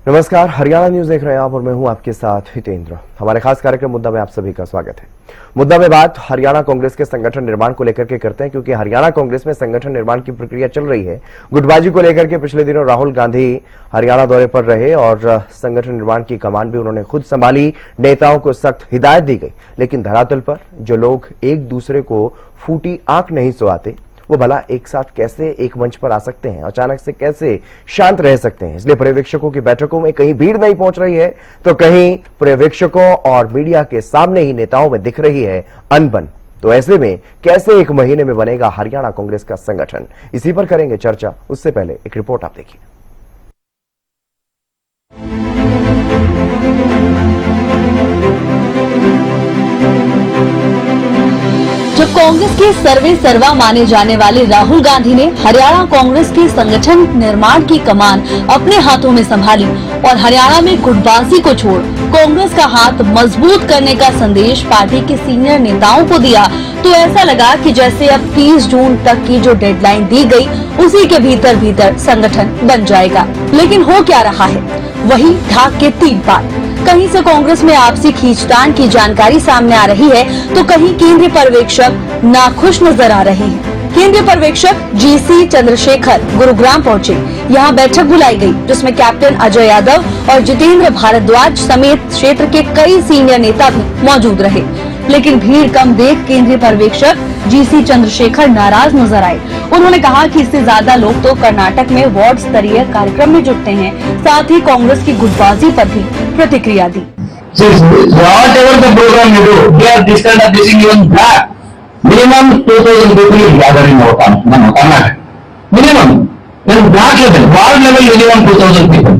नमस्कार, हरियाणा न्यूज देख रहे हैं आप और मैं हूं आपके साथ हितेंद्र। हमारे खास कार्यक्रम मुद्दा में आप सभी का स्वागत है। मुद्दा में बात हरियाणा कांग्रेस के संगठन निर्माण को लेकर के करते हैं, क्योंकि हरियाणा कांग्रेस में संगठन निर्माण की प्रक्रिया चल रही है। गुटबाजी को लेकर के पिछले दिनों राहुल गांधी हरियाणा दौरे पर रहे और संगठन निर्माण की कमान भी उन्होंने खुद संभाली। नेताओं को सख्त हिदायत दी गई, लेकिन धरातल पर जो लोग एक दूसरे को फूटी आंख नहीं सुहाते, वो भला एक साथ कैसे एक मंच पर आ सकते हैं, अचानक से कैसे शांत रह सकते हैं। इसलिए पर्यवेक्षकों की बैठकों में कहीं भीड़ नहीं पहुंच रही है तो कहीं पर्यवेक्षकों और मीडिया के सामने ही नेताओं में दिख रही है अनबन। तो ऐसे में कैसे एक महीने में बनेगा हरियाणा कांग्रेस का संगठन, इसी पर करेंगे चर्चा। उससे पहले एक रिपोर्ट आप देखिए। जब कांग्रेस के सर्वे सर्वा माने जाने वाले राहुल गांधी ने हरियाणा कांग्रेस के संगठन निर्माण की कमान अपने हाथों में संभाली और हरियाणा में गुटबाजी को छोड़ कांग्रेस का हाथ मजबूत करने का संदेश पार्टी के सीनियर नेताओं को दिया, तो ऐसा लगा कि जैसे अब 30 जून तक की जो डेडलाइन दी गई, उसी के भीतर भीतर संगठन बन जाएगा। लेकिन हो क्या रहा है, वही ढाक के 3 पार। कहीं से कांग्रेस में आपसी खींचतान की जानकारी सामने आ रही है, तो कहीं केंद्रीय पर्यवेक्षक नाखुश नजर आ रहे हैं। केंद्रीय पर्यवेक्षक जीसी चंद्रशेखर गुरुग्राम पहुंचे। यहां बैठक बुलाई गई, जिसमें कैप्टन अजय यादव और जितेंद्र भारद्वाज समेत क्षेत्र के कई सीनियर नेता भी मौजूद रहे। लेकिन भीड़ कम देख केंद्रीय पर्यवेक्षक जीसी चंद्रशेखर नाराज नजर आए। उन्होंने कहा कि इससे ज्यादा लोग तो कर्नाटक में वार्ड स्तरीय कार्यक्रम में जुटते हैं। साथ ही कांग्रेस की गुटबाजी पर भी प्रतिक्रिया दी। minimum 2,000 people is gathering in Karnataka. Minimum. Then block level, ward level minimum 2,000 people.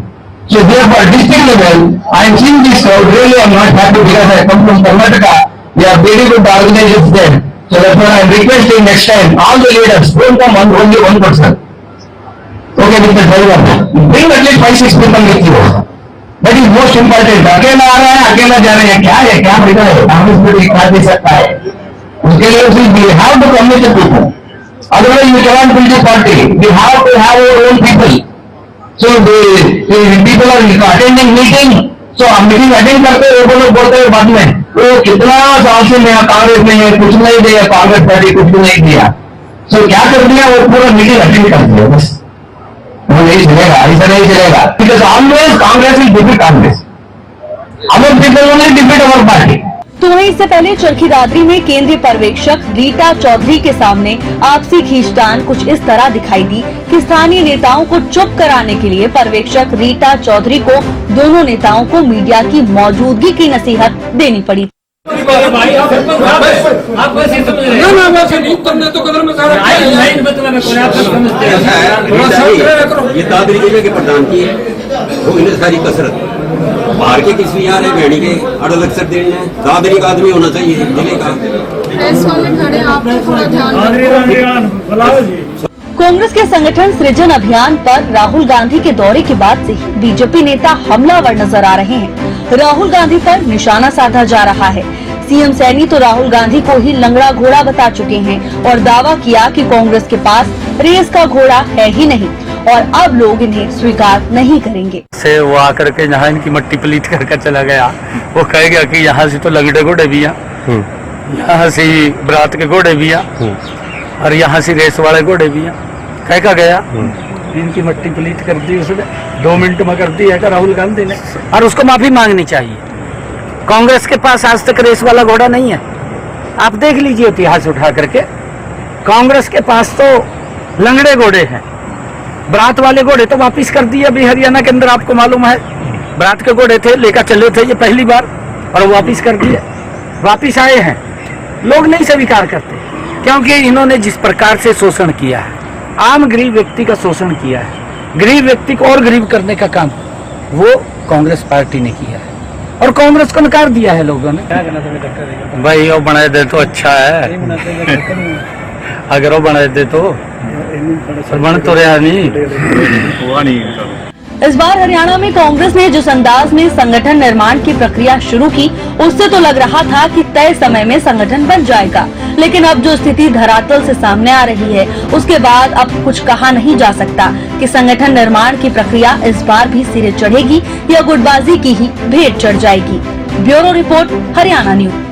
So therefore district level, I am seeing this crowd, really I am not happy because I come from Karnataka. We are very good organizers there. So therefore I am requesting next time, all the leaders, don't come only one person. Okay, with the driver. Bring at least 5-6 people with you. That is most important. अकेला आ रहा है, अकेला जा रहे हैं, क्या है, क्या बेटा है, कांग्रेस में दिखा दे सकता है। उसके लिए we have to commit the people. Otherwise you cannot build a party. We have to have our own people. So the people are attending meeting. So हम मीटिंग अटेंड करते हैं, वो लोग बोलते हैं बाद में वो कितना साल से मैं कांग्रेस में है, कुछ नहीं दिया कांग्रेस पार्टी, कुछ भी नहीं दिया। So क्या कर दिया, वो पूरा मीटिंग अटेंड कर दिया बस। वो नहीं चलेगा, ऐसा नहीं चलेगा। Because always Congress will defeat Congress. Our people only defeat our party. तो वहीं इससे पहले चरखी दादरी में केंद्रीय पर्यवेक्षक रीटा चौधरी के सामने आपसी खींचतान कुछ इस तरह दिखाई दी कि स्थानीय नेताओं को चुप कराने के लिए पर्यवेक्षक रीटा चौधरी को दोनों नेताओं को मीडिया की मौजूदगी की नसीहत देनी पड़ी। ये दादरी जिले के प्रधान की है, वो इन्हें सारी कसरत बाहर के किस लिए आ रहे भेड़ी के अड़ल अक्सर देने दादरी का आदमी होना चाहिए जिले का। कांग्रेस के संगठन सृजन अभियान पर राहुल गांधी के दौरे के बाद से ही बीजेपी नेता हमलावर नजर आ रहे हैं। राहुल गांधी पर निशाना साधा जा रहा है। सीएम सैनी तो राहुल गांधी को ही लंगड़ा घोड़ा बता चुके हैं और दावा किया कि कांग्रेस के पास रेस का घोड़ा है ही नहीं और अब लोग इन्हें स्वीकार नहीं करेंगे। से वो आकर के यहाँ इनकी मट्टी पलीट करके चला गया। वो कहेगा कि यहाँ से तो लगड़े घोड़े भी हैं, यहाँ से बरात के घोड़े भी हैं और यहाँ से रेस वाले घोड़े भी हैं। कह का गया, इनकी मट्टी पलीट कर दी उसने, 2 मिनट में कर दी है राहुल गांधी ने, और उसको माफी मांगनी चाहिए। कांग्रेस के पास आज तक रेस वाला घोड़ा नहीं है। आप देख लीजिए इतिहास उठा करके, कांग्रेस के पास तो लंगड़े घोड़े हैं। बरात वाले घोड़े तो वापिस कर दिए अभी हरियाणा के अंदर, आपको मालूम है। बरात के घोड़े थे, लेकर चले थे ये पहली बार और वापिस कर दिए। वापिस आए हैं, लोग नहीं स्वीकार करते क्योंकि इन्होंने जिस प्रकार से शोषण किया है, आम गरीब व्यक्ति का शोषण किया है, गरीब व्यक्ति को और गरीब करने का काम वो कांग्रेस पार्टी ने किया है और कांग्रेस को नकार दिया है लोगों ने। भाई वो बना दे तो अच्छा है, अगर वो बना दे तो बन तो रहा नहीं। इस बार हरियाणा में कांग्रेस ने जिस अंदाज में संगठन निर्माण की प्रक्रिया शुरू की, उससे तो लग रहा था कि तय समय में संगठन बन जाएगा। लेकिन अब जो स्थिति धरातल से सामने आ रही है, उसके बाद अब कुछ कहा नहीं जा सकता कि संगठन निर्माण की प्रक्रिया इस बार भी सिरे चढ़ेगी या गुटबाजी की ही भेंट चढ़ जाएगी। Bureau report, Haryana news.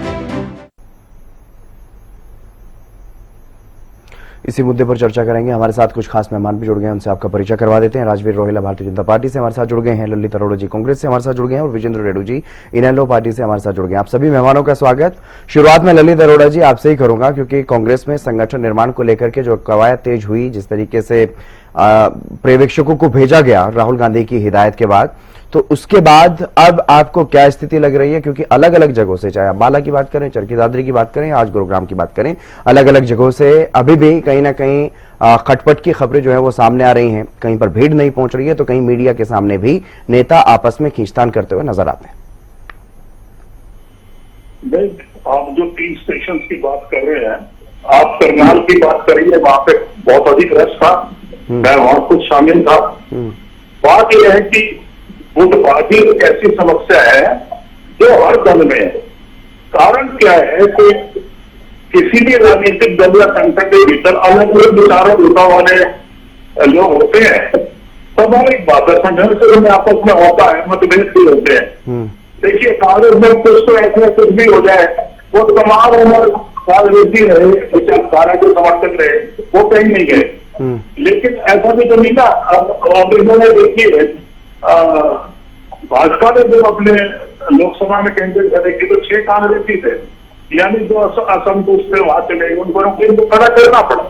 इसी मुद्दे पर चर्चा करेंगे। हमारे साथ कुछ खास मेहमान भी जुड़ गए हैं, उनसे आपका परिचय करवा देते हैं। राजवीर रोहिला भारतीय जनता पार्टी से हमारे साथ जुड़ गए हैं, ललित अरोड़ा जी कांग्रेस से हमारे साथ जुड़ गए हैं और विजेंद्र रेड्डी जी इनेलो पार्टी से हमारे साथ जुड़ गए हैं। आप सभी मेहमानों का स्वागत। शुरुआत में ललित अरोड़ा जी आपसे ही करूंगा, क्योंकि कांग्रेस में संगठन निर्माण को लेकर के जो कवायद तेज हुई, जिस तरीके से पर्यवेक्षकों को भेजा गया राहुल गांधी की हिदायत के बाद, तो उसके बाद अब आपको क्या स्थिति लग रही है? क्योंकि अलग अलग जगहों से, चाहे आप बाला की बात करें, चरखी दादरी की बात करें, आज गुरुग्राम की बात करें, अलग अलग जगहों से अभी भी कहीं ना कहीं खटपट की खबरें जो है वो सामने आ रही हैं। कहीं पर भीड़ नहीं पहुंच रही है, तो कहीं मीडिया के सामने भी नेता आपस में खींचतान करते हुए नजर आते हैं। आप जो 3 स्टेशन की बात कर रहे हैं, आप करनाल की बात करिए, वहां पे बहुत अधिक रश था, मैं वहां कुछ शामिल था। बात यह है कि गुटबाजी एक ऐसी समस्या है जो हर दल में है। कारण क्या है कि किसी भी राजनीतिक दल या संगठन के भीतर अलग अलग विचारों नेता वाले लोग होते हैं। स्वाभाविक बात है, संघर्ष में आपस में होता है, मतभेद भी होते हैं। देखिए, कांग्रेस में कुछ तो ऐसे कुछ भी हो जाए, वो तमाम उम्र राजनीति रहे, विचारधारा के समर्थक रहे, वो कहीं नहीं गए। लेकिन ऐसा भी तो नहीं था। अब इन्होंने देखिए, भाजपा ने जब अपने लोकसभा में कैंडिडेट करे कि तो 6 कांग्रेसी थे, यानी जो असंतुष्ट थे वहां चले, उनको खड़ा करना पड़ा।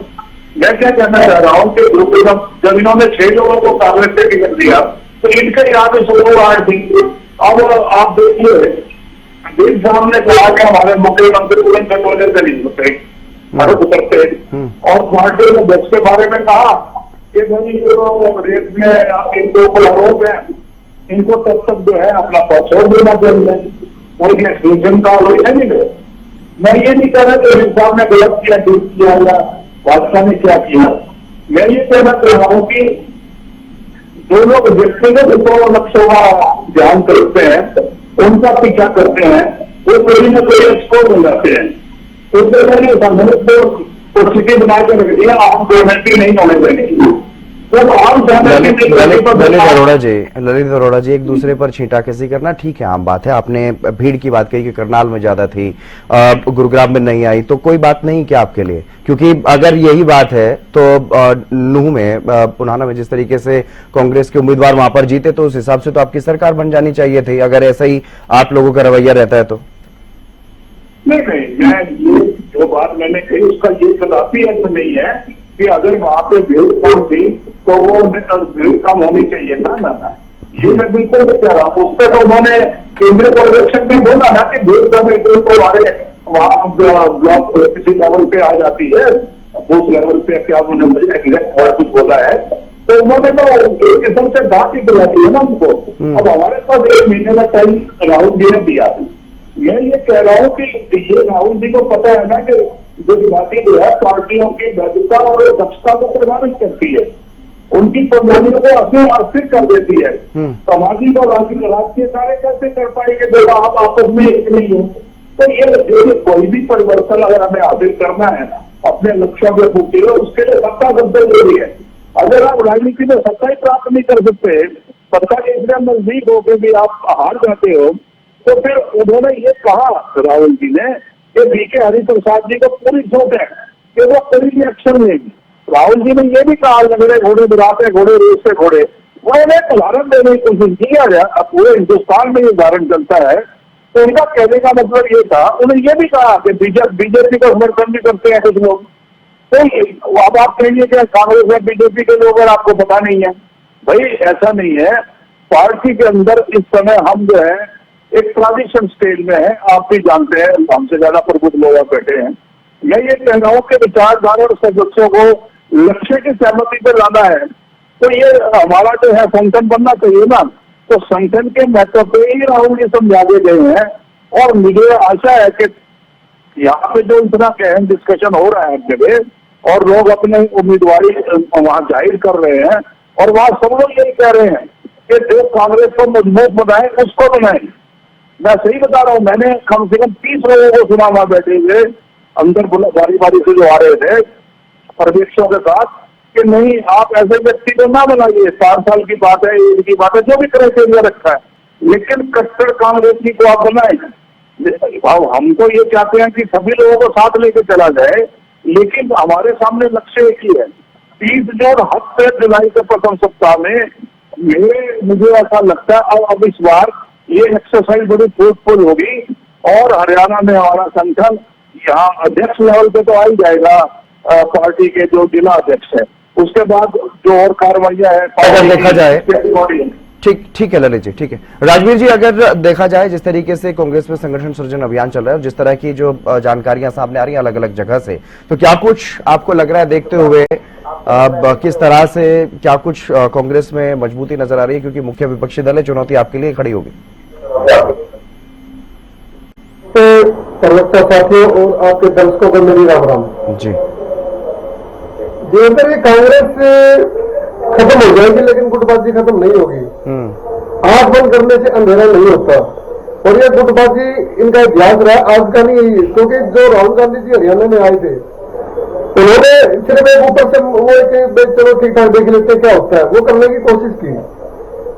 मैं क्या कहना चाह रहा हूँ कि ग्रुप जब इन्होंने 6 लोगों को कांग्रेस से टिकट दिया, तो इनके यहाँ पे 16 थी। अब आप देखिए, देश साहब ने कहा कि हमारे मुख्यमंत्री तुरंत कटोरे से नहीं उतरते, और पार्टी ने बस के बारे में कहा कि भाई रेत में इनको आरोप है, इनको तब तक जो है अपना पद छोड़ देना चाहिए। कोई एक्सक्लूजन का वही नहीं है। मैं ये नहीं कह रहा कि साहब ने गलत किया, ठीक किया, या भाजपा ने क्या किया। मैं ये कहना चाह रहा हूँ कि जो लोग व्यक्तिगत लक्ष्यों का ध्यान करते हैं, उनका पीछा करते हैं, वो कहीं ना कहीं एक्सपोज हो जाते हैं। तो मैंने संघर्ष को स्थिति बना के रख दिया, आप गवर्नमेंट नहीं होने देंगे। ललित अरोड़ा जी, एक दूसरे पर छींटाकसी करना ठीक है, आम बात है। आपने भीड़ की बात कही कि करनाल में ज्यादा थी, गुरुग्राम में नहीं आई, तो कोई बात नहीं क्या आपके लिए? क्योंकि अगर यही बात है तो नूह में, पुनाना में जिस तरीके से कांग्रेस के उम्मीदवार वहां पर जीते, तो उस हिसाब से तो आपकी सरकार बन जानी चाहिए थी, अगर ऐसा ही आप लोगों का रवैया रहता है तो। नहीं, मैं ये जो बात मैंने कही उसका ये कदापि अर्थ नहीं है कि अगर वहां पे भीड़ कम थी तो वो भीड़ कम होनी चाहिए ना। ये मैं बिल्कुल नहीं कह रहा हूँ। उस पर तो उन्होंने केंद्रीय पर्यवेक्षक में बोला ना कि भीड़ कम है तो हमारे वहाँ ब्लॉक किसी लेवल पे आ जाती है, बूथ लेवल पे क्या उन्होंने एग्जैक्ट और कुछ बोला है, तो उन्होंने तो एक किस्म से बात ही दिला दी है ना उनको। अब हमारे पास 1 महीने का टाइम राहुल जी ने दिया। मैं ये कह रहा हूँ कि ये राहुल जी को पता है ना कि गुटबाजी जो है पार्टियों की वैधता और दक्षता को प्रभावित करती है, उनकी प्रणालियों को अस्थिर कर देती है। सामाजिक और राजकीय कार्य कैसे कर पाएंगे जब आप आपस में एक नहीं हो? तो ये कोई भी परिवर्तन अगर हमें हासिल करना है अपने लक्ष्यों के पूर्ति में, उसके लिए सत्ता सबसे जरूरी है। अगर आप राजनीति में सत्ता ही प्राप्त नहीं कर सकते, सत्ता के इतना नजदीक हो के भी आप हार जाते हो, तो फिर उन्होंने ये कहा राहुल जी ने कि बीके हरिप्रसाद जी को पूरी छूट है कि वो कोई भी एक्शन लेंगे। राहुल जी ने ये भी कहा, लगड़े घोड़े बिराते घोड़े रेस से घोड़े, वो उन्हें उदाहरण देने की कोशिश की। पूरे हिंदुस्तान में ये उदाहरण चलता है। तो उनका कहने का मतलब ये था, उन्होंने ये भी कहा कि बीजेपी का समर्थन भी करते हैं कुछ लोग। तो अब आप कहेंगे कि कांग्रेस और बीजेपी के लोग, और आपको पता नहीं है। भाई ऐसा नहीं है। पार्टी के अंदर इस समय हम जो है एक ट्रांजिशन स्टेज में है। आप भी जानते हैं, हमसे ज्यादा प्रबुद्ध लोग बैठे हैं। मैं ये कह रहा हूँ कि विचारधारा और सदस्यों को लक्ष्य की सहमति पर लाना है, तो ये हमारा जो है संगठन बनना चाहिए ना। तो संगठन के महत्व पे ही राहुल जी समझा गए हैं। और मुझे आशा है कि यहाँ पे जो इतना गहन डिस्कशन हो रहा है जगह, और लोग अपने उम्मीदवारी वहां जाहिर कर रहे हैं, और वहां सब लोग यही कह रहे हैं कि जो कांग्रेस को मजबूत बनाए उसको बनाए। मैं सही बता रहा हूँ, मैंने कम से कम 30 लोगों को सुना वहां बैठे हुए अंदर बारी बारी से जो आ रहे थे पर्यवेक्षकों के साथ कि नहीं आप ऐसे व्यक्ति को ना बनाइए, 4 साल की बात है, एज की बात है, जो भी क्राइटेरिया रखा है, लेकिन कट्टर कांग्रेसी को आप बनाए। हम तो ये चाहते हैं कि सभी लोगों को साथ लेके चला जाए, लेकिन हमारे सामने लक्ष्य एक ही है, 30 जून हफ्ते जुलाई के प्रथम सप्ताह में मुझे ऐसा लगता है अब इस बार ये एक्सरसाइज बड़ी फ्रूटफुल होगी और हरियाणा में हमारा संगठन यहाँ अध्यक्ष लेवल पे तो आ ही जाएगा, पार्टी के जो जिला अध्यक्ष है, उसके बाद जो और कार्रवाइयां है अगर देखा जाए बॉडी ठीक है ललित जी, ठीक है। राजवीर जी, अगर देखा जाए जिस तरीके से कांग्रेस में संगठन सृजन अभियान चल रहा है और जिस तरह की जो जानकारियां सामने आ रही हैं अलग अलग जगह से, तो क्या कुछ आपको लग रहा है देखते हुए किस तरह से क्या कुछ कांग्रेस में मजबूती नजर आ रही है, क्योंकि मुख्य विपक्षी दल है, चुनौती आपके लिए खड़ी होगी? प्रवक्ता साथियों और आपके दर्शकों को मेरी राम राम जी। अगर ये कांग्रेस खत्म हो जाएगी लेकिन गुटबाजी खत्म नहीं होगी। आंख बंद करने से अंधेरा नहीं होता और ये गुटबाजी इनका इतिहास रहा, आज का नहीं है। क्योंकि जो राहुल गांधी जी हरियाणा में आए थे उन्होंने सिर्फ एक ऊपर से वो एक चलो ठीक ठाक देख लेते क्या होता है, वो करने की कोशिश की।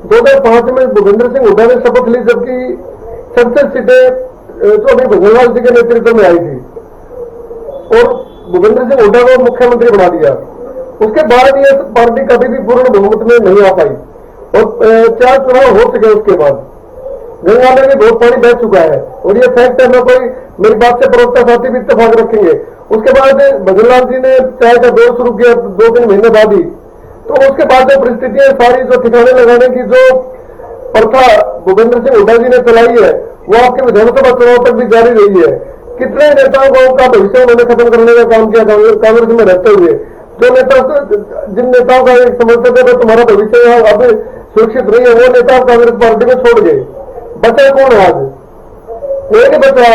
2005 में भूपेंद्र सिंह हुड्डा ने शपथ ली, जबकि 70 सीटें चौधरी भजनलाल जी के नेतृत्व में आई थी और भूपेंद्र सिंह हुड्डा को मुख्यमंत्री बना दिया। उसके बाद ये पार्टी कभी भी पूर्ण बहुमत में नहीं आ पाई और 4 चुनाव हो चुके उसके बाद गंगा में भी बहुत पानी बह चुका है और ये फैक्ट है। मैं कोई मेरी बात से प्रवक्ता साथी भी इत्तेफाक रखेंगे। उसके बाद भजनलाल जी ने चाय का दौर शुरू किया 2-3 महीने बाद ही, तो उसके बाद जो परिस्थितियां सारी जो ठिकाने लगाने की जो प्रथा भूपेंद्र सिंह हुड्डा जी ने चलाई है वो आपके विधानसभा चुनाव तक भी जारी रही है। कितने नेताओं का भविष्य उन्होंने खत्म करने का काम किया कांग्रेस में रहते हुए। जो नेता जिन नेताओं का एक समर्थक है तुम्हारा भविष्य अब सुरक्षित नहीं है, वो नेता कांग्रेस पार्टी को छोड़ गए। बचा कौन है आज? एक ही बचा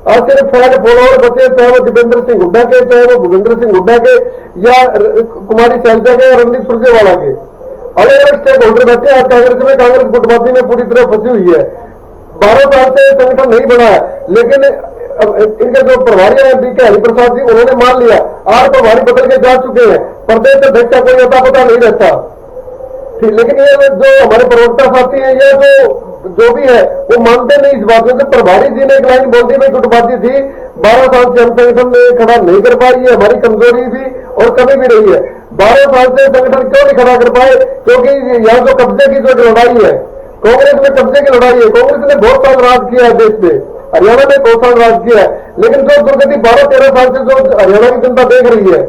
आज सिर्फ फैट फॉलोअर बचे, चाहे वो दीपेंद्र सिंह हुड्डा के, चाहे वो भूपेंद्र सिंह हुड्डा के या कुमारी शैलजा के या रणदीप सुरजेवाला के। अलग अलग स्टेक होल्डर बैठे आज कांग्रेस में। कांग्रेस गुटबाजी में पूरी तरह फंसी हुई है। 12 साल से संगठन नहीं बना है, लेकिन इनके जो प्रभारी हैं बीके हरिप्रसाद जी, उन्होंने मान लिया 8 प्रभारी बदल के जा चुके हैं। प्रदेश अध्यक्ष का कोई अता पता नहीं रहता। ठीक, लेकिन ये जो हमारे प्रवक्ता साथी हैं ये जो भी है वो मानते नहीं इस बात में। प्रभारी जी ने एक लाइन बोल दी भाई गुटबाजी थी, 12 साल से हम संगठन में खड़ा नहीं कर पाई, ये हमारी कमजोरी भी और कमी भी रही है। 12 साल से संगठन क्यों नहीं खड़ा कर पाए? क्योंकि यहाँ जो कब्जे की जो लड़ाई है, कांग्रेस में कब्जे की लड़ाई है। कांग्रेस ने बहुत साल राज किया है देश में, हरियाणा में बहुत साल राज किया है, लेकिन जो दुर्गति 12-13 साल से जो हरियाणा की जनता देख रही है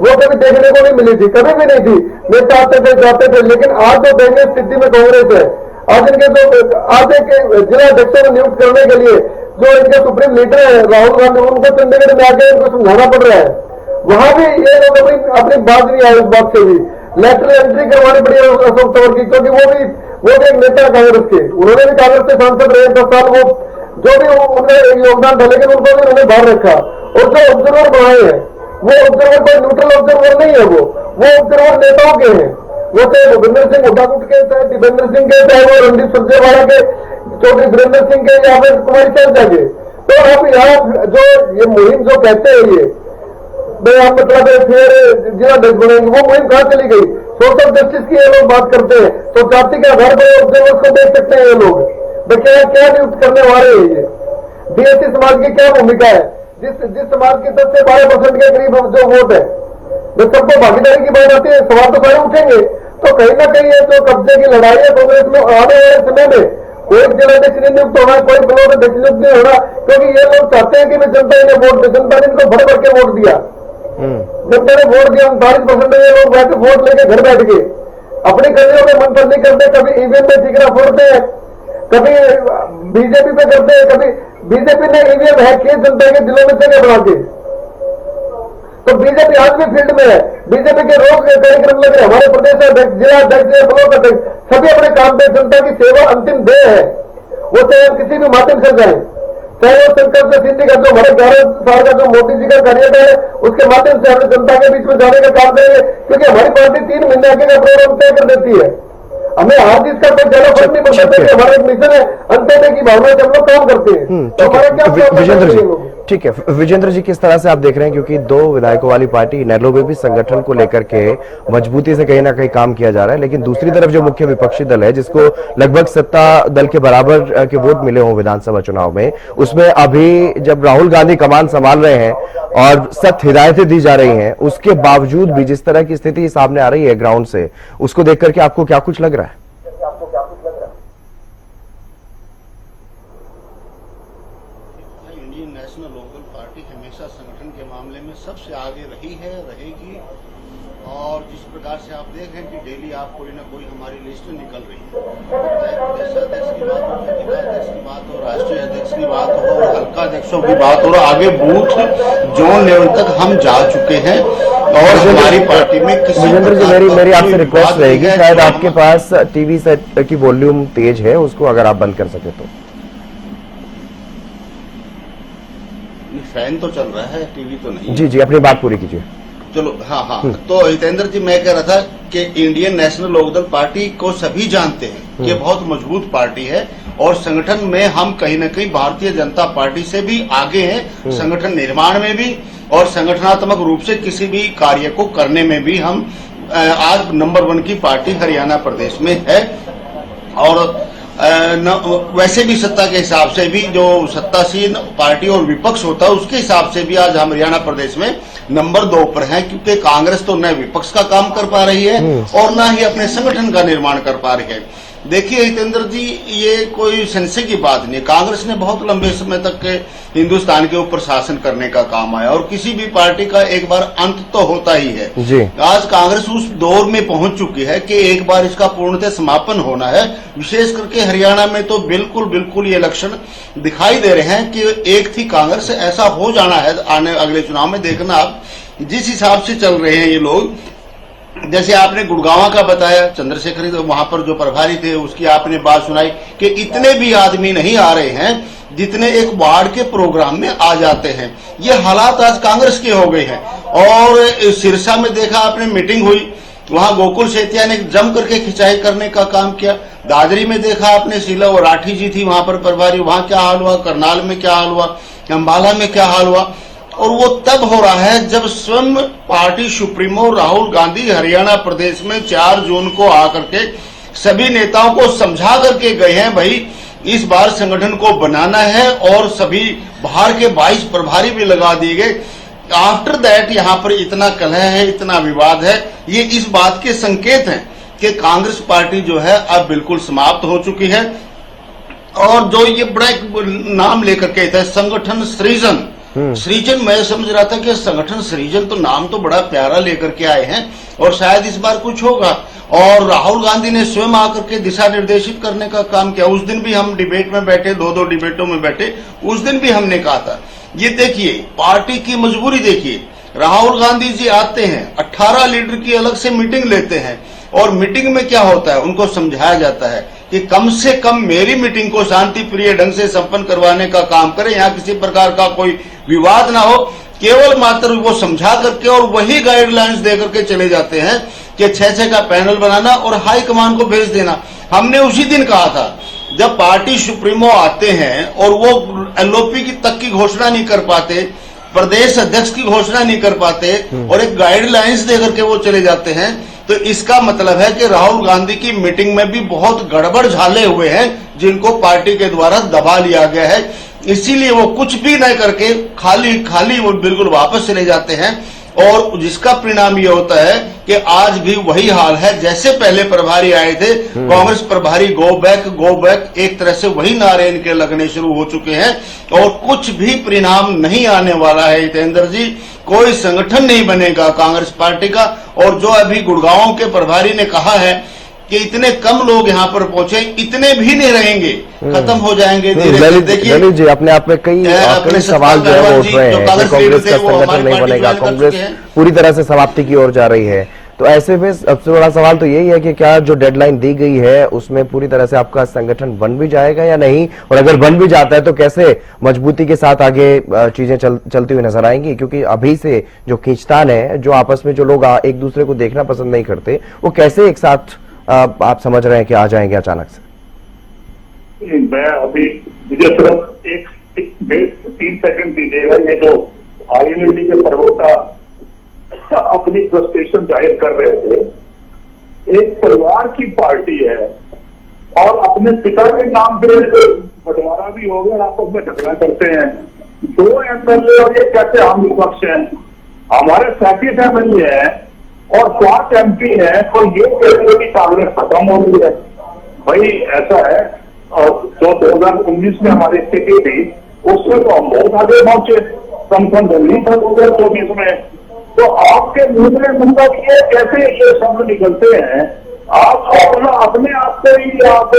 वो कभी देखने को नहीं मिली थी, कभी भी नहीं थी। नेता आते थे जाते थे, लेकिन आज जो दयनीय स्थिति में कांग्रेस है, आज इनके जो आज के जिला अध्यक्षों को नियुक्त करने के लिए जो इनके सुप्रीम लीडर है राहुल गांधी, उनको चंडीगढ़ में आके इनको समझाना पड़ रहा है। वहां भी ये लोग अपनी बात नहीं आए उस बात से भी। लेटरल एंट्री करवानी पड़ी अशोक तंवर की, क्योंकि वो भी एक नेता कांग्रेस के, उन्होंने भी कांग्रेस से सांसद रहे 10 साल, वो जो भी उनका योगदान था, लेकिन उनको भी उन्होंने बाहर रखा। और जो ऑब्जर्वर बनाए हैं वो ऑब्जर्वर कोई न्यूट्रल ऑब्जर्वर नहीं है, वो ऑब्जर्वर नेताओं के हैं। वो चाहे भूपेंद्र सिंह हुड्डा के, चाहे दीपेंद्र सिंह के, चाहे वो रणदीप सुरजेवाला के, चौधरी वीरेंद्र सिंह के या फिर कुमारी शैलजा के। तो आप यहाँ जो ये मुहिम जो कहते हैं ये आप मतलब फिर जिला अध्यक्ष बनेंगे, वो मुहिम कहाँ चली गई? सोशल जस्टिस की ये लोग बात करते हैं तो जाति के आधार पर ऑब्जर्वर्स को देख सकते हैं ये लोग। क्या नियुक्त करने वाले हैं ये? बीएससी समाज की क्या भूमिका है? जिस समाज के 10 से 12% के करीब जो वोट है, जब सबको भागीदारी की बात आती है सवाल तो सारे उठेंगे। तो कहीं ना कहीं ये जो कब्जे की लड़ाई है कांग्रेस में आने वाले समय में कोई जिलाध्यक्ष नहीं नियुक्त होना, कोई ब्लॉक अध्यक्ष नियुक्त नहीं होना, क्योंकि ये लोग चाहते हैं कि जनता ने वोट दे। जनता ने इनको भर भर के वोट दिया। जनता ने वोट दिया, 39% ये लोग बैठ वोट लेके घर बैठ गए। अपनी कर्मियों में मंथन नहीं करते, कभी ईवीएम में ठिकरा फोड़ते हैं, कभी बीजेपी पे करते हैं, कभी बीजेपी ने ईवीएम हैक किए जनता के दिलों में जगह बना के। तो बीजेपी आज भी फील्ड में है। बीजेपी के रोज कार्यक्रम लगे, हमारे प्रदेश अध्यक्ष, जिला अध्यक्ष, ब्लॉक अध्यक्ष सभी अपने काम पे जनता की सेवा अंतिम ध्येय है। वो चाहे किसी भी माध्यम से जाए, चाहे वो संकल्प सिद्धि का जो हमारे 11 साल का जो मोदी जी का कार्यकाल है उसके माध्यम से हमें जनता के बीच में जाने का काम करेंगे। क्योंकि हमारी पार्टी 3 महीने आगे का प्रोग्राम तय कर देती है। हमें हार जीत का कोई ज्यादा फर्क नहीं पड़ता है। हमारा एक मिशन है, अंत्योदय की भावना से हम लोग काम करते हैं। तो ठीक हमारा क्या है प्रॉब्लम विजेंद्र है जी, लोग? ठीक है विजेंद्र जी, किस तरह से आप देख रहे हैं, क्योंकि 2 विधायकों वाली पार्टी इनेलो में भी संगठन को लेकर के मजबूती से कहीं ना कहीं काम किया जा रहा है, लेकिन दूसरी तरफ जो मुख्य विपक्षी दल है जिसको लगभग सत्ता दल के बराबर के वोट मिले हों विधानसभा चुनाव में, उसमें अभी जब राहुल गांधी कमान संभाल रहे हैं और सख्त हिदायतें दी जा रही हैं, उसके बावजूद भी जिस तरह की स्थिति सामने आ रही है ग्राउंड से, उसको देख करके आपको क्या कुछ लग रहा है? इंडियन नेशनल लोकदल पार्टी हमेशा संगठन के मामले में सबसे आगे रही है, रहेगी। और जिस प्रकार से आप देख रहे हैं कि डेली आप कोई ना कोई हमारी लिस्ट निकल रही है, प्रदेशाध्यक्ष की बात हो, जिलाध्यक्ष की बात हो, राष्ट्रीय अध्यक्ष की बात हो, और हल्का अध्यक्षों की बात हो, आगे बूथ जोन लेवल तक हम जा चुके हैं। और हमारी पार्टी में किसी विजेंद्र जी, मेरी आपसे रिक्वेस्ट रहेगी, है, शायद जो आपके पास टीवी सेट की वॉल्यूम तेज है, उसको अगर आप बंद कर सके तो। फैन तो चल रहा है, टीवी तो नहीं। जी जी, अपनी बात पूरी कीजिए। चलो, हाँ। तो हितेंद्र जी, मैं कह रहा था कि इंडियन नेशनल लोकदल पार्टी को सभी जानते हैं कि बहुत मजबूत पार्टी है, और संगठन में हम कहीं न कहीं भारतीय जनता पार्टी से भी आगे हैं, संगठन निर्माण में भी और संगठनात्मक रूप से किसी भी कार्य को करने में भी हम आज नंबर 1 की पार्टी हरियाणा प्रदेश में है। और वैसे भी सत्ता के हिसाब से भी जो सत्तासीन पार्टी और विपक्ष होता है, उसके हिसाब से भी आज हम हरियाणा प्रदेश में नंबर 2 पर हैं, क्योंकि कांग्रेस तो न विपक्ष का काम कर पा रही है और न ही अपने संगठन का निर्माण कर पा रही है। देखिए हितेंद्र जी, ये कोई संशय की बात नहीं। कांग्रेस ने बहुत लंबे समय तक के हिंदुस्तान के ऊपर शासन करने का काम आया, और किसी भी पार्टी का एक बार अंत तो होता ही है जी। आज कांग्रेस उस दौर में पहुंच चुकी है कि एक बार इसका पूर्णतः समापन होना है। विशेष करके हरियाणा में तो बिल्कुल ये लक्षण दिखाई दे रहे हैं कि एक थी कांग्रेस, ऐसा हो जाना है आने अगले चुनाव में। देखना आप जिस हिसाब से चल रहे हैं ये लोग, जैसे आपने गुड़गांव का बताया, चंद्रशेखर तो वहां पर जो प्रभारी थे उसकी आपने बात सुनाई कि इतने भी आदमी नहीं आ रहे हैं जितने एक वार्ड के प्रोग्राम में आ जाते हैं। ये हालात आज कांग्रेस के हो गए हैं। और सिरसा में देखा आपने, मीटिंग हुई, वहां गोकुल सेतिया ने जम करके खिंचाई करने का काम किया। दादरी में देखा आपने, शीला और राठी जी थी वहां पर प्रभारी, वहां क्या हाल हुआ, करनाल में क्या हाल हुआ, अंबाला में क्या हाल हुआ। और वो तब हो रहा है जब स्वयं पार्टी सुप्रीमो राहुल गांधी हरियाणा प्रदेश में 4 जून को आकर के सभी नेताओं को समझा करके गए हैं, भाई इस बार संगठन को बनाना है, और सभी बाहर के 22 प्रभारी भी लगा दिए गए। आफ्टर दैट यहाँ पर इतना कलह है, इतना विवाद है, ये इस बात के संकेत हैं कि कांग्रेस पार्टी जो है अब बिल्कुल समाप्त हो चुकी है। और जो ये बड़ा एक नाम लेकर के था, संगठन सृजन, मैं समझ रहा था कि संगठन सृजन तो नाम तो बड़ा प्यारा लेकर के आए हैं और शायद इस बार कुछ होगा। और राहुल गांधी ने स्वयं आकर के दिशा निर्देशित करने का काम किया। उस दिन भी हम डिबेट में बैठे, 2 डिबेटों में बैठे, उस दिन भी हमने कहा था, ये देखिए पार्टी की मजबूरी देखिए, राहुल गांधी जी आते हैं, 18 लीडर की अलग से मीटिंग लेते हैं, और मीटिंग में क्या होता है, उनको समझाया जाता है कि कम से कम मेरी मीटिंग को शांति प्रिय ढंग से संपन्न करवाने का काम करें, यहाँ किसी प्रकार का कोई विवाद ना हो। केवल मात्र वो समझा करके और वही गाइडलाइंस दे करके चले जाते हैं कि 6 का पैनल बनाना और हाई कमान को भेज देना। हमने उसी दिन कहा था, जब पार्टी सुप्रीमो आते हैं और वो एलओपी की तक की घोषणा नहीं कर पाते, प्रदेश अध्यक्ष की घोषणा नहीं कर पाते और एक गाइडलाइंस दे करके वो चले जाते हैं, तो इसका मतलब है कि राहुल गांधी की मीटिंग में भी बहुत गड़बड़ झाले हुए हैं, जिनको पार्टी के द्वारा दबा लिया गया है। इसीलिए वो कुछ भी न करके खाली वो बिल्कुल वापस चले जाते हैं, और जिसका परिणाम ये होता है कि आज भी वही हाल है जैसे पहले प्रभारी आए थे। कांग्रेस प्रभारी गो बैक, एक तरह से वही नारे इनके लगने शुरू हो चुके हैं, और कुछ भी परिणाम नहीं आने वाला है हितेंद्र जी। कोई संगठन नहीं बनेगा कांग्रेस पार्टी का। और जो अभी गुड़गांव के प्रभारी ने कहा है कि इतने कम लोग यहाँ पर पहुंचे, इतने भी नहीं रहेंगे, खत्म हो जाएंगे धीरे। देखिए ललित जी, अपने आप में कई सवाल जो है वो उठ रहे हैं कि कांग्रेस का संगठन नहीं बनेगा, कांग्रेस पूरी तरह से समाप्ति की ओर जा रही है। तो ऐसे में सबसे बड़ा सवाल तो यही है कि क्या जो डेडलाइन दी गई है उसमें पूरी तरह से आपका संगठन बन भी जाएगा या नहीं, और अगर बन भी जाता है तो कैसे मजबूती के साथ आगे चीजें चलती हुई नजर आएंगी। क्योंकि अभी से जो खींचतान है, जो आपस में जो लोग एक दूसरे को देखना पसंद नहीं करते, वो कैसे एक साथ आप समझ रहे हैं कि आ जाएंगे अचानक से? मैं अभी मुझे सिर्फ एक 3 सेकंड दीजिएगा। ये जो आईएनएलडी के प्रवक्ता अपनी फ्रस्ट्रेशन जाहिर कर रहे थे, एक परिवार की पार्टी है और अपने पिता के नाम पे बंटवारा भी हो गया, आपस में झगड़ा करते हैं। 2 एमएलए और ये कैसे हम विपक्ष हैं? हमारे 37 एमएलए हैं और 5 एमपी हैं, और ये कहते हैं कि कांग्रेस खत्म हो गई है। भाई ऐसा है, और जो 2019 में हमारी स्थिति थी उसमें तो हम बहुत आगे पहुंचे, कम नहीं था 2024 में। तो आपके मुंह में मतलब ये कैसे ये शब्द निकलते हैं? आप अपने आप को ही आप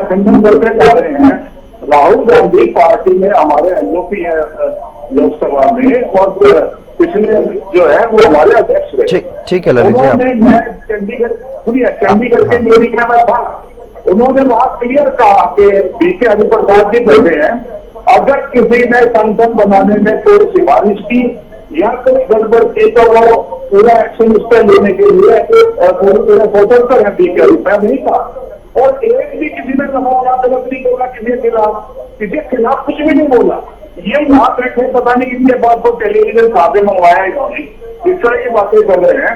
खंडन करते जा रहे हैं। राहुल गांधी पार्टी में हमारे एलओपी है लोकसभा में, और पिछले जो है वो हमारे अध्यक्ष रहे। ठीक है ललित जी, उन्होंने, मैं चंडीगढ़ के मेरिका में था, उन्होंने बहुत क्लियर कहा कि बीके हरिप्रसाद जी कहते हैं अगर किसी ने संसद बनाने में कोई सिफारिश की या कोई गड़बड़ की तो वो पूरा एक्शन उस पर लेने के लिए पूरे स्वतंत्र है। बीके हरिप्रसाद नहीं था, और एक भी किसी ने गलत नहीं बोला किसी के खिलाफ कुछ भी नहीं बोला। ये याद रखें, पता नहीं किसके बाद को टेलीविजन खाते मंगवाया इन्होंने, इस तरह की बातें कर रहे हैं।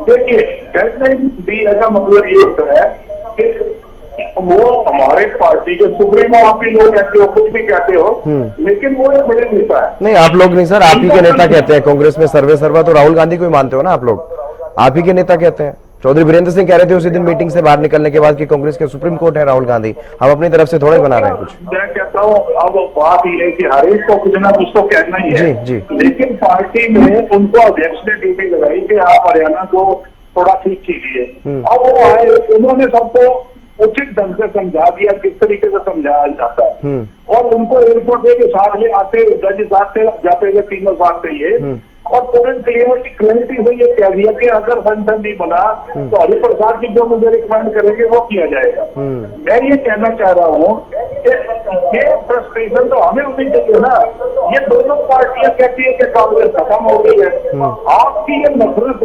देखिए डेडलाइन दिया का मतलब ये होता है कि वो हमारे पार्टी के सुप्रीमो, आप ही लोग कहते हो, कुछ भी कहते हो, लेकिन वो एक बड़े नेता है। नहीं आप लोग नहीं सर, आप ही के नेता कहते हैं। कांग्रेस में सर्वे सर्वा तो राहुल गांधी को ही मानते हो ना आप लोग, आप ही के नेता कहते हैं। चौधरी वीरेंद्र सिंह कह रहे थे उसी दिन मीटिंग से बाहर निकलने के बाद कि कांग्रेस के सुप्रीम कोर्ट है राहुल गांधी, हम अपनी तरफ से थोड़े बना रहे हैं कुछ। मैं कहता हूँ अब बात ये है कि हर एक को कुछ ना कुछ तो कहना ही है। जी। लेकिन पार्टी में उनको अध्यक्ष ने ड्यूटी लगाई कि आप हरियाणा को थोड़ा ठीक कीजिए। अब वो आए, उन्होंने सबको उचित ढंग से समझा दिया किस तरीके से समझाया जाता है, और उनको एयरपोर्ट के साथ ले आते जज साथ से जाते हुए तीनों साथ चाहिए, और तुरंत क्लियरिटी से ये कह दिया कि अगर संसद नहीं बना तो हरिप्रसाद जी जो मुझे रिकमेंड करेंगे वो किया जाएगा। मैं ये कहना चाह रहा हूँ कि ये फ्रस्ट्रेशन तो हमें होनी चाहिए ना। ये दोनों पार्टियां कहती है कि कांग्रेस खत्म हो गई है, आपकी ये नफरत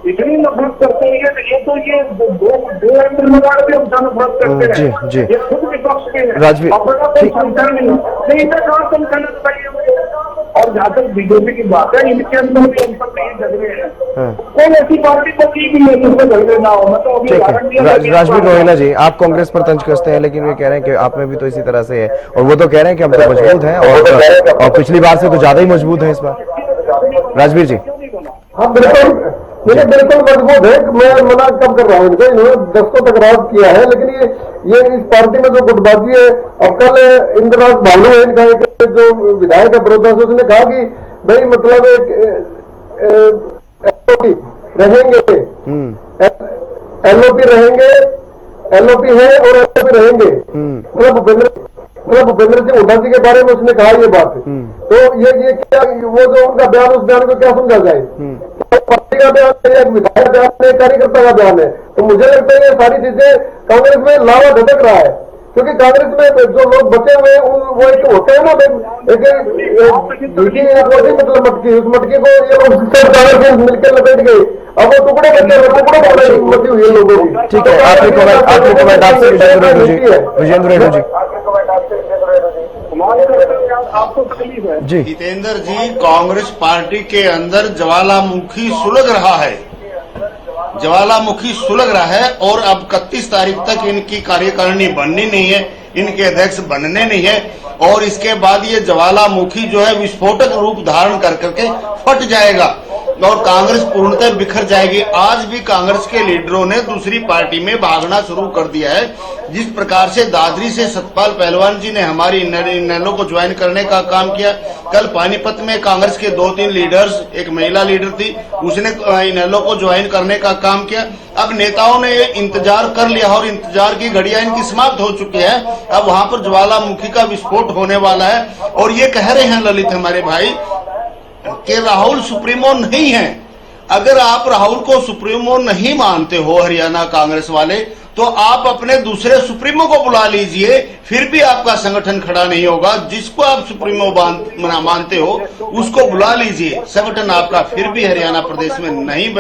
इतनी नफरत करते हैं कि ये तो ये दो एमएल लगाड़ के हमसे नफरत करते हैं। ये खुद विपक्ष के हैं, अपना कोई संगठन नहीं कहाँ संगठन चाहिए। और जहाँ तक बीजेपी की बात है, इनके अंदर भी हम सब नहीं झगड़े हैं। कोई ऐसी पार्टी को की भी है जिसमें झगड़े ना हो। मैं तो अभी राजवीर रोहिला जी, आप कांग्रेस पर तंज कसते हैं, लेकिन वे कह रहे हैं कि आप में भी तो इसी तरह से है, और वो तो कह रहे हैं कि हम तो मजबूत हैं, और पिछली बार से तो ज्यादा ही मजबूत है इस बार। राजवीर जी, हाँ बिल्कुल, मुझे बिल्कुल मजबूत है। मैं मना कब कर रहा हूँ इनको, इन्होंने 10 को टकराव किया है, लेकिन ये इस पार्टी में जो गुटबाजी है। अब कल इंद्रनाथ भालू है इनका एक जो विधायक है बड़ौदा से, उसने कहा कि भाई मतलब रहेंगे, एलओपी रहेंगे, एलओपी है और एलओपी रहेंगे। मतलब भूपेंद्र सिंह हुड्डा जी के बारे में उसने कहा ये बात। तो ये क्या, वो जो उनका बयान, उस बयान को क्या समझा जाए? पार्टी का बयान है, एक विधायक बयान है, कार्यकर्ता का बयान है। तो मुझे लगता है ये सारी चीजें कांग्रेस में लावा झटक रहा है, क्योंकि कांग्रेस में जो लोग बचे हुए वो एक होते हैं ना, मतलब मटकी, उस मटकी को ये लोग सब मिलकर लपेट गए। अब वो टुकड़े मची हुई है लोगों की। ठीक है, आखिरी कमेंट आपसे विजेंद्र रेणु जी। आपको तकलीफ है जी जितेंद्र जी, कांग्रेस पार्टी के अंदर ज्वालामुखी सुलग रहा है, ज्वालामुखी सुलग रहा है, और अब 31 तारीख तक इनकी कार्यकारिणी बननी नहीं है, इनके अध्यक्ष बनने नहीं है, और इसके बाद ये ज्वालामुखी जो है विस्फोटक रूप धारण कर करके फट जाएगा और कांग्रेस पूर्णतः बिखर जाएगी। आज भी कांग्रेस के लीडरों ने दूसरी पार्टी में भागना शुरू कर दिया है। जिस प्रकार से दादरी से सतपाल पहलवान जी ने हमारी इनेलो को ज्वाइन करने का काम किया, कल पानीपत में कांग्रेस के 2-3 लीडर्स, एक महिला लीडर थी, उसने इनेलो को ज्वाइन करने का काम किया। अब नेताओं ने इंतजार कर लिया और इंतजार की घड़ियां इनकी समाप्त हो चुकी है। अब वहां पर ज्वालामुखी का विस्फोट होने वाला है, और ये कह रहे हैं ललित हमारे भाई कि राहुल सुप्रीमो नहीं है। अगर आप राहुल को सुप्रीमो नहीं मानते हो हरियाणा कांग्रेस वाले, तो तो आप अपने दूसरे सुप्रीमो को बुला लीजिए, फिर भी आपका संगठन खड़ा नहीं होगा। जिसको आप सुप्रीमो मानते हो उसको बुला लीजिए, संगठन आपका फिर भी हरियाणा प्रदेश में नहीं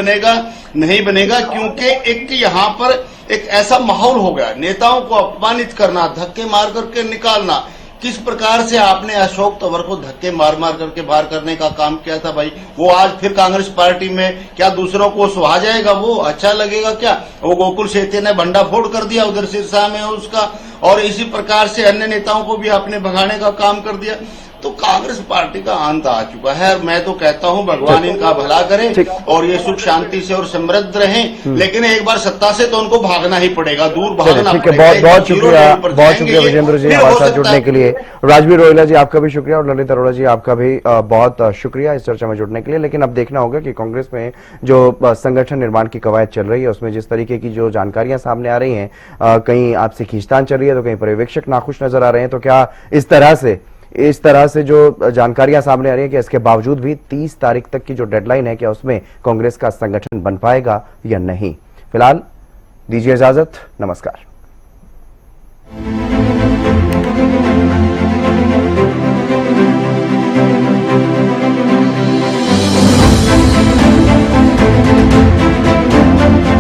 बनेगा क्योंकि एक यहाँ पर एक ऐसा माहौल हो गया, नेताओं को अपमानित करना, धक्के मार करके निकालना। किस प्रकार से आपने अशोक तंवर को धक्के मार करके बाहर करने का काम किया था भाई, वो आज फिर कांग्रेस पार्टी में क्या दूसरों को सुहा जाएगा? वो अच्छा लगेगा क्या? वो गोकुल सेठी ने भंडाफोड़ कर दिया उधर सिरसा में उसका, और इसी प्रकार से अन्य नेताओं को भी आपने भगाने का काम कर दिया। तो कांग्रेस पार्टी का अंत आ चुका है। और मैं तो कहता हूं भगवान इनका भला करे और ये सुख शांति से और समृद्ध रहें, लेकिन एक बार सत्ता से तो उनको भागना ही पड़ेगा, दूर भागना पड़ेगा। बहुत शुक्रिया विजेंद्र जी हमारे साथ जुड़ने के लिए। राजवीर रोहिला जी आपका भी शुक्रिया और ललित अरोड़ा जी आपका भी बहुत शुक्रिया इस चर्चा में जुड़ने के लिए। लेकिन अब देखना होगा कि कांग्रेस में जो संगठन निर्माण की कवायद चल रही है उसमें जिस तरीके की जो जानकारियां सामने आ रही हैं, कहीं आपसे खींचतान चल रही है तो कहीं पर्यवेक्षक नाखुश नजर आ रहे हैं, तो क्या इस तरह से जो जानकारियां सामने आ रही है कि इसके बावजूद भी 30 तारीख तक की जो डेडलाइन है क्या उसमें कांग्रेस का संगठन बन पाएगा या नहीं? फिलहाल दीजिए इजाजत, नमस्कार।